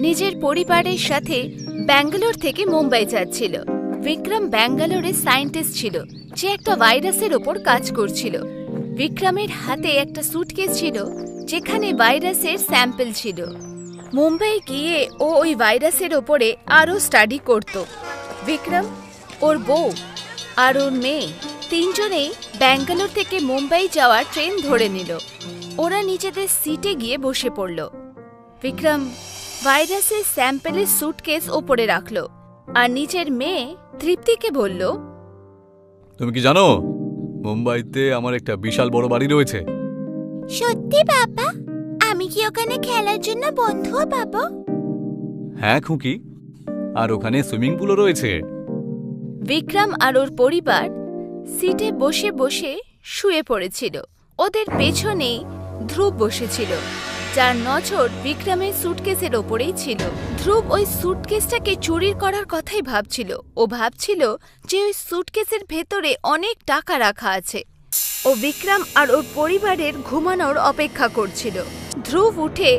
নিজের পরিবারের সাথে ব্যাঙ্গালোর থেকে মুম্বাই যাচ্ছিল। বিক্রম ব্যাঙ্গালোরে সায়েন্টিস্ট ছিল যে একটা ভাইরাসের ওপর কাজ করছিল। বিক্রমের হাতে একটা সুটকেস ছিল যেখানে ভাইরাসের স্যাম্পল ছিল। মুম্বাই গিয়ে ও ওই ভাইরাসের ওপরে আরও স্টাডি করত। বিক্রম, ওর বউ আর ওর মেয়ে তিনজনেই ব্যাঙ্গালোর থেকে মুম্বাই যাওয়ার ট্রেন ধরে নিল। ওরা নিজেদের সিটে গিয়ে বসে পড়ল। বিক্রম ভাইরাসের স্যাম্পেলের সুটকেস ওপরে রাখলো আর নিজের মেয়ে তৃপ্তিকে বলল, তুমি কি জানো মুম্বাইতে আমার একটা বিশাল বড় বাড়ি রয়েছে? সত্যি বাবা? আমি কি ওখানে খেলার জন্য বন্ধুও পাবো? হ্যাঁ খুকি, আর ওখানে সুইমিং পুলও রয়েছে। বিক্রম আর ওর পরিবার সিটে বসে বসে শুয়ে পড়েছিল। ওদের পেছনেই ধ্রুব বসেছিল, যার নজর বিক্রমের সুটকেসের ওপরেই ছিল। ধ্রুব ওই সুটকেসটাকে চুরি করার কথাই ভাবছিল। ও ভাবছিল যে ওই সুটকেসের ভেতরে অনেক টাকা রাখা আছে। ও বিক্রম আর ওর পরিবারের ঘুমানোর অপেক্ষা করছিল। ধ্রুব উঠে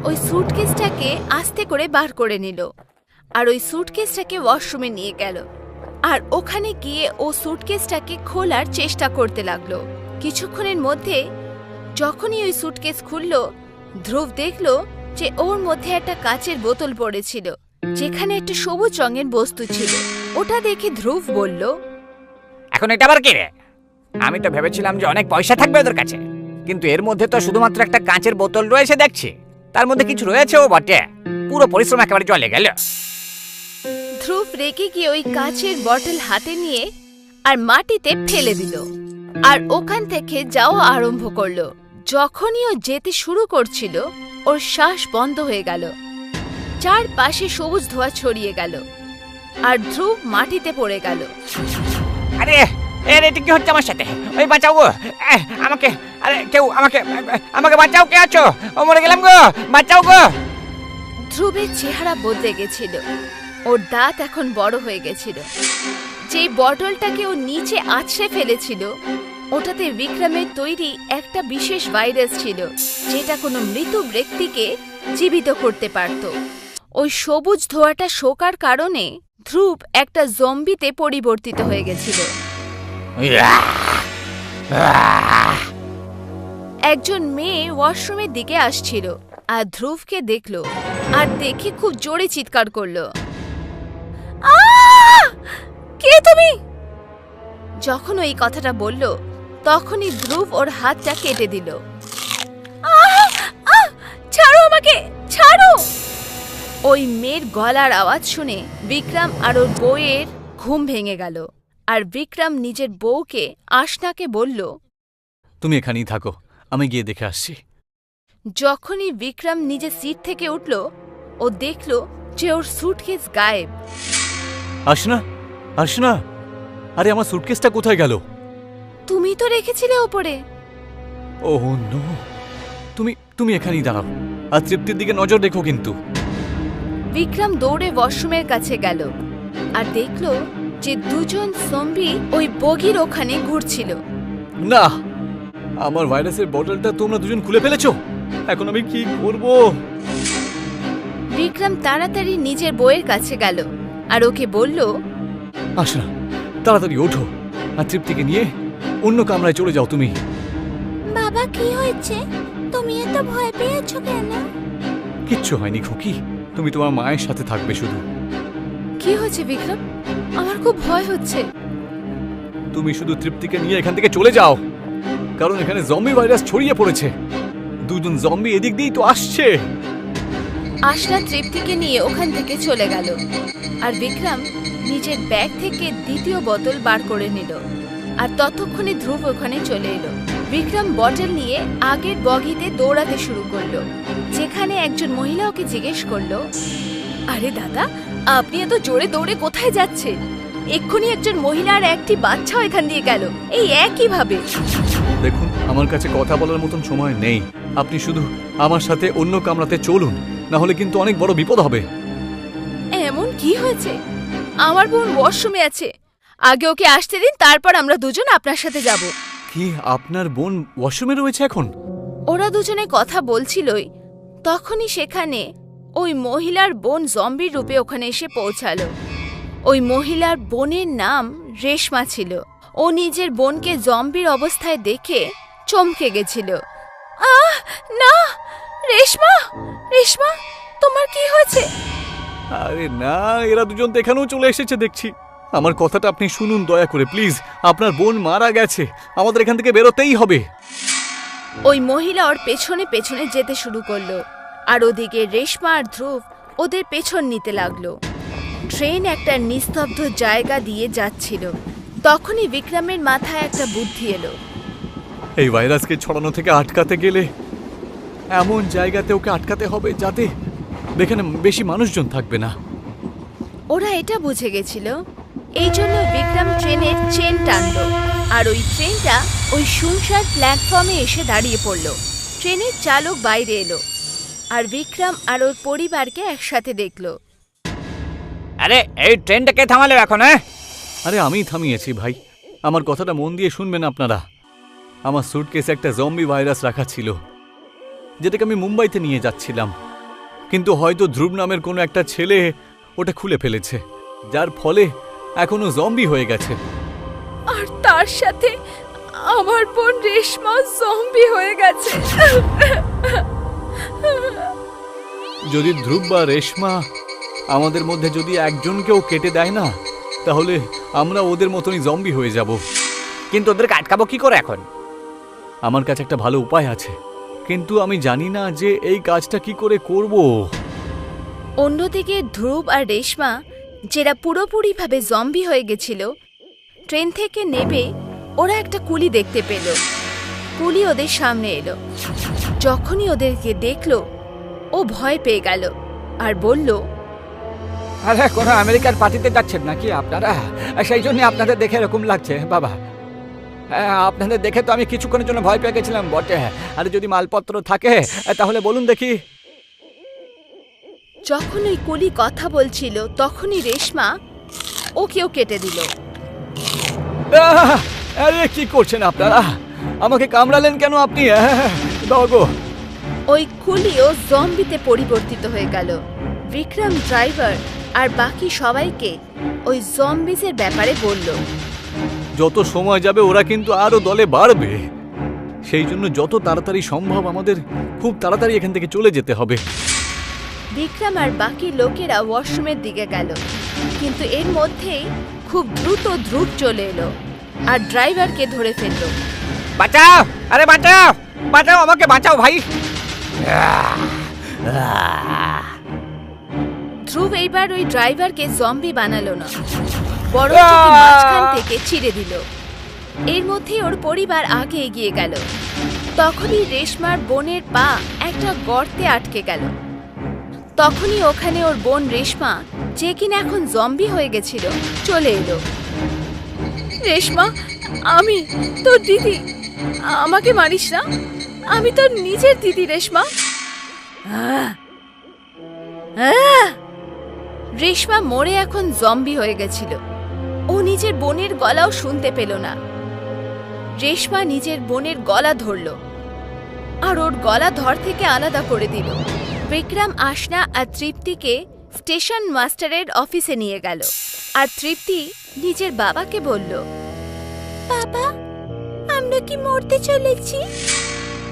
ওই সুটকেসটাকে আস্তে করে বার করে নিল আর ওই সুটকেসটাকে ওয়াশরুমে নিয়ে গেল। আর ওখানে গিয়ে ও সুটকেসটাকে খোলার চেষ্টা করতে লাগলো। কিছুক্ষণের মধ্যে যখনই ওই সুটকেস খুলল, ধ্রুব দেখল যে ওর মধ্যে একটা কাচের বোতল পড়েছিল যেখানে একটা সবুজ রঙের বস্তু ছিল। ওটা দেখে ধ্রুব বলল, এখন এটা আবার কি রে? আমি তো ভেবেছিলাম যে অনেক পয়সা থাকবে ওদের কাছে, কিন্তু এর মধ্যে তো শুধুমাত্র একটা কাঁচের বোতল রয়েছে দেখছি। তার মধ্যে কিছু রয়েছেও বটে। পুরো পরিশ্রম একেবারে চলে গেল। ধ্রুব রেগে গিয়ে ওই কাচের বটল হাতে নিয়ে আর মাটিতে ফেলে দিল আর ওখান থেকে যাওয়া আরম্ভ করলো। যখনই ও যেতে শুরু করছিল, ওর শ্বাস বন্ধ হয়ে গেল। চারপাশে সবুজ ধোঁয়া ছড়িয়ে গেল আর ধ্রুব মাটিতে পড়ে গেল। আরে এটা কি হচ্ছে আমার সাথে? ওই বাঁচাও গো, আমাকে! আরে কেউ আমাকে বাঁচাও! কে আছো? ও মরে গেলাম গো, বাঁচাও গো! ধ্রুবের চেহারা বদলে গেছিল। ওর দাঁত এখন বড় হয়ে গেছিল। যে বটলটাকে ও নিচে আছড়ে ফেলেছিল, ওটাতে বিক্রমের তৈরি একটা বিশেষ ভাইরাস ছিল যেটা কোনো মৃত ব্যক্তিকে জীবিত করতে পারত। ওই সবুজ ধোঁয়াটা শোকার কারণে ধ্রুব একটা জম্বিতে পরিবর্তিত হয়ে গেছিল। একজন মেয়ে ওয়াশরুমের দিকে আসছিল আর ধ্রুবকে দেখল আর দেখে খুব জোরে চিৎকার করলো, কে তুমি? যখন ওই কথাটা বলল, তখনই ধ্রুব ওর হাতটা কেটে দিল। ছাড়ো আমাকে, ছাড়ো! ওই মেয়ের গলার আওয়াজ শুনে বিক্রম আর ওর বউয়ের ঘুম ভেঙে গেল। আর বিক্রম নিজের বউকে আশনাকে বলল, তুমি এখানেই থাকো, আমি গিয়ে দেখে আসছি। যখনই বিক্রম নিজের সিট থেকে উঠল, ও দেখল যে ওর সুটকেস গায়েব। আশনা, আশনা, আরে আমার সুটকেসটা কোথায় গেল? তুমি তো রেখেছিলে ওপরে। Oh no! তুমি এখানেই দাঁড়াও আর তৃপ্তির দিকে নজর রেখো কিন্তু। বিক্রম দৌড়ে ওয়াশরুমের কাছে গেল আর দেখল যে দুজন জম্বি ওই বগির ওখানে ঘুরছিল। না, আমার ভাইরাসের বোতলটা তোমরা দুজন খুলে ফেলেছো। এখন আমি কি করব? বিক্রম তাড়াতাড়ি নিজের বউয়ের কাছে গেল আর ওকে বলল, আশনা, তাড়াতাড়ি ওঠো আর তৃপ্তিকে নিয়ে অন্য কামরায় চলে যাও তুমি। বাবা, কি হয়েছে? তুমি এত ভয় পেয়েছো কেন? কিচ্ছু হয়নি খুকি, তুমি তোমার মায়ের সাথে থাকবে শুধু। কি হয়েছে বিক্রম? আমার খুব ভয় হচ্ছে। তুমি শুধু তৃপ্তিকে নিয়ে এখান থেকে চলে যাও, কারণ এখানে জম্বি ভাইরাস ছড়িয়ে পড়েছে। দুজন জম্বি এদিক দিয়েই তো আসছে। আশনা তৃপ্তিকে নিয়ে ওখান থেকে চলে গেল আর বিক্রম নিজের ব্যাগ থেকে দ্বিতীয় বোতল বার করে নিল। আর ততক্ষণে ধ্রুব ওখানে চলে এলো। বিক্রম বটল নিয়ে আগের বগিতে দৌড়াতে শুরু করলো, যেখানে একজন মহিলা ওকে জিজ্ঞেস করলো, আরে দাদা, আপনি এত জোরে দৌড়ে কোথায় যাচ্ছেন? এক্ষুনি একজন মহিলা আর একটি বাচ্চাও এখান দিয়ে গেল, এই একইভাবে। দেখুন, আমার কাছে কথা বলার মতন সময় নেই। আপনি শুধু আমার সাথে অন্য কামরাতে চলুন, না হলে কিন্তু অনেক বড় বিপদ হবে। এমন কি হয়েছে? আমার বোন ওয়াশরুমে আছে, আগে ওকে আসতে দিন, তারপর আমরা দুজন আপনার সাথে যাব। কি আপনার বোন ওয়াশরুমে রয়েছে এখন? ওরা দুজনে কথা বলছিলই তখনই সেখানে ওই মহিলার বোন জম্বির রূপে ওখানে এসে পৌঁছালো। ওই মহিলার বোনের নাম রেশমা ছিল। ও নিজের বোনকে জম্বির অবস্থায় দেখে চমকে গেছিল। আহ না, রেশমা, রেশমা, তোমার কি হয়েছে? আরে না, এরা দুজন তো এখানেও চলে এসেছে দেখছি। আমার কথাটা আপনি শুনুন দয়া করে প্লিজ। আপনার বোন মারা গেছে, আমাদের এখান থেকে বেরোতেই হবে। ওই মহিলা ওর পেছনে পেছনে যেতে শুরু করলো, আর ওদিকে রেশমা আর ধ্রুব ওদের পেছন নিতে লাগলো। ট্রেন একটা নিস্তব্ধ জায়গা দিয়ে যাচ্ছিল। তখনই বিক্রমের মাথায় একটা বুদ্ধি এলো। এই ভাইরাসকে ছড়ানো থেকে আটকাতে গেলে এমন জায়গাতে ওকে আটকাতে হবে যাতে এখানে বেশি মানুষজন থাকবে না। ওরা এটা বুঝে গেছিল, এই জন্য বিক্রম ট্রেনের চেন টানলো, আর ওই ট্রেনটা ওই শুনশান প্ল্যাটফর্মে এসে দাঁড়িয়ে পড়ল। ট্রেনের চালক বাইরে এলো, আর বিক্রম আর ওর পরিবারকে একসাথে দেখলো। আরে এই ট্রেনটা কে থামালো এখন? আরে আমিই থামিয়েছি ভাই, আমার কথাটা মন দিয়ে শুনবেন আপনারা। আমার সুটকেসে একটা জম্বি ভাইরাস রাখা ছিল, যেটাকে আমি মুম্বাইতে নিয়ে যাচ্ছিলাম। কিন্তু হয়তো ধ্রুব নামের কোনো একটা ছেলে ওটা খুলে ফেলেছে, যার ফলে এখনো জম্বি হয়ে গেছে। আর তার সাথে আমার বোন রেশমা জম্বি হয়ে গেছে। যদি ধ্রুব বা রেশমা আমাদের মধ্যে যদি একজনকেও কেটে দেয় না, তাহলে আমরা ওদের মতনই জম্বি হয়ে যাব। কিন্তু ওদেরকে আটকাবো কি করে এখন? আমার কাছে একটা ভালো উপায় আছে, কিন্তু আমি জানি না যে এই কাজটা কি করে করব। অন্যদিকে ধ্রুব আর রেশমা, যেটা পুরোপুরিভাবে জম্বি হয়ে গেছিল, ট্রেন থেকে নেমে ওরা একটা কুলি দেখতে পেল। কুলি ওদের সামনে এলো। যখনই ওদেরকে দেখলো, ও ভয় পেয়ে গেল আর বলল, আরে কোনো আমেরিকার পার্টিতে যাচ্ছেন নাকি আপনারা? সেই জন্য আপনাদের দেখে এরকম লাগছে বাবা। আপনাদের দেখে তো আমি কিছুক্ষণের জন্য ভয় পেয়ে গেছিলাম বটে। আর যদি মালপত্র থাকে তাহলে বলুন দেখি। যখন ওই কুলি কথা বলছিল তখনই রেশমা ওকেও কেটে দিল। আরে কি করছেন আপনারা? আমাকে কামড়ালেন কেন আপনি? বাবা, ওই কুলিও জম্বিতে পরিবর্তিত হয়ে গেল। বিক্রম ড্রাইভার আর বাকি সবাইকে ওই জম্বিজের ব্যাপারে বলল। যত সময় যাবে ওরা কিন্তু আরো দলে বাড়বে, সেই জন্য যত তাড়াতাড়ি সম্ভব আমাদের খুব তাড়াতাড়ি এখান থেকে চলে যেতে হবে। বিক্রম আর বাকি লোকেরা ওয়াশরুমের দিকে গেল, কিন্তু এর মধ্যেই খুব দ্রুত ধ্রুব চলে এলো আর ড্রাইভারকে ধরে ফেলল। বাঁচাও! আরে বাঁচাও, বাঁচাও, আমাকে বাঁচাও ভাই। ধ্রুব এইবার ওই ড্রাইভারকে জম্বি বানালো না, বরং ওকে মাঝখান থেকে ছিঁড়ে দিল। এর মধ্যে ওর পরিবার আগে এগিয়ে গেল। তখনই রেশমার বোনের পা একটা গর্তে আটকে গেল। তখনই ওখানে ওর বোন রেশমা, যে কিনা এখন জম্বি হয়ে গেছিল, চলে এলো। রেশমা, আমি তোর দিদি, আমাকে মারিস না, আমি তোর নিজের দিদি রেশমা। রেশমা মরে এখন জম্বি হয়ে গেছিল। ও নিজের বোনের গলাও শুনতে পেল না। রেশমা নিজের বোনের গলা ধরল আর ওর গলা ধর থেকে আলাদা করে দিল। বিক্রম আশনা আর তৃপ্তিকে স্টেশন মাস্টারের অফিসে নিয়ে গেল, আর তৃপ্তি নিজের বাবাকে বলল, বাবা, আমরা কি মরতে চলেছি?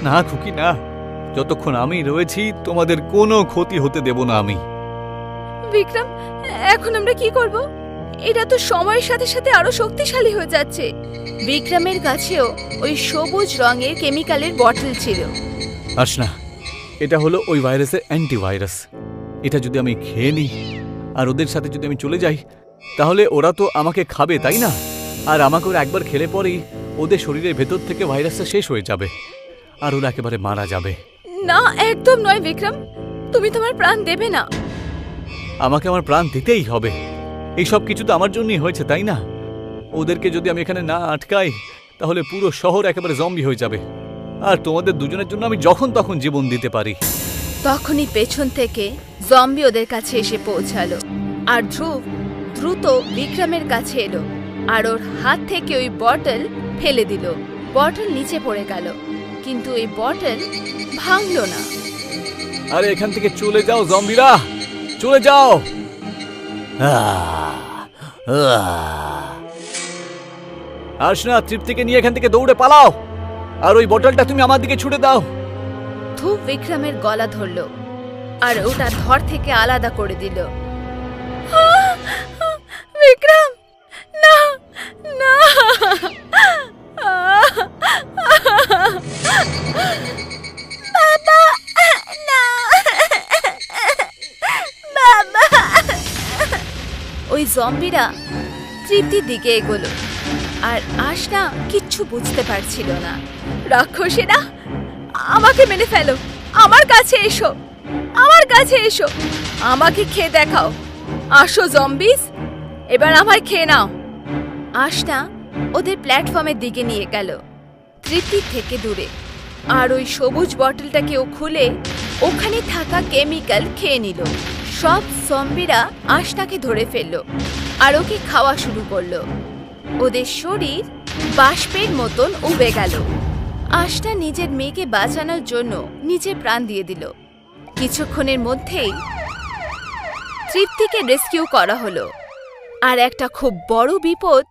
না খুকি না, যতক্ষণ আমি রয়েছি তোমাদের কোনো ক্ষতি হতে দেব না আমি। বিক্রম, এখন আমরা কি করব? এটা তো সময়ের সাথে সাথে আরো শক্তিশালী হয়ে যাচ্ছে। বিক্রমের কাছেও ওই সবুজ রঙের কেমিক্যালের বটল ছিল। আশনা, এটা হলো ওই ভাইরাসের অ্যান্টিভাইরাস। এটা যদি আমি খেয়ে নিই আর ওদের সাথে যদি আমি চলে যাই, তাহলে ওরা তো আমাকে খাবে, তাই না? আর আমাকে ওরা একবার খেলে পরেই ওদের শরীরের ভেতর থেকে ভাইরাসটা শেষ হয়ে যাবে আর ওরা একেবারে মারা যাবে। না, একদম নয় বিক্রম, তুমি তোমার প্রাণ দেবে না। আমাকে আমার প্রাণ দিতেই হবে। এই সব কিছু তো আমার জন্যই হয়েছে, তাই না? ওদেরকে যদি আমি এখানে না আটকাই, তাহলে পুরো শহর একেবারে জম্বি হয়ে যাবে, আর তোমাদের দুজনের জন্য আমি যখন তখন জীবন দিতে পারি। তখনই পেছন থেকে জম্বি ওদের কাছে এসে পৌঁছালো, আর ধ্রুব দ্রুত বিক্রমের কাছে এলো আর ওর হাত থেকে ওই বটল ফেলে দিল। বটল নিচে পড়ে গেল, কিন্তু ওই বটল ভাঙল না। আরে এখান থেকে চলে যাও জম্বিরা, চলে যাও। আর্শনা, তৃপ্তিকে নিয়ে এখান থেকে দৌড়ে পালাও, আর ওই বোতলটা তুমি আমার দিকে ছুড়ে দাও। ধূপ বিক্রমের গলা ধরল আর ওটা ধর থেকে আলাদা করে দিল। বিক্রম, না না। বাবা, না বাবা। ওই জম্বিরা তৃপ্তির দিকে এগোলো, আর আশনা কিচ্ছু বুঝতে পারছিল না। রাক্ষসীরা, আমাকে মেরে ফেলো, আমার কাছে এসো, আমার কাছে এসো, আমাকে খেয়ে দেখাও। আসো জম্বিস, এবার আমায় খেয়ে নাও। আশনা ওদের প্ল্যাটফর্মের দিকে নিয়ে গেল, তৃপ্তির থেকে দূরে, আর ওই সবুজ বটলটাকে ও খুলে ওখানে থাকা কেমিক্যাল খেয়ে নিল। সব জম্বিরা আশনাকে ধরে ফেলল আর ওকে খাওয়া শুরু করলো। ওদের শরীর বাষ্পের মতন উবে গেল। আশনা নিজের মেয়েকে বাঁচানোর জন্য নিজে প্রাণ দিয়ে দিল। কিছুক্ষণের মধ্যেই তৃপ্তিকে রেস্কিউ করা হলো, আর একটা খুব বড় বিপদ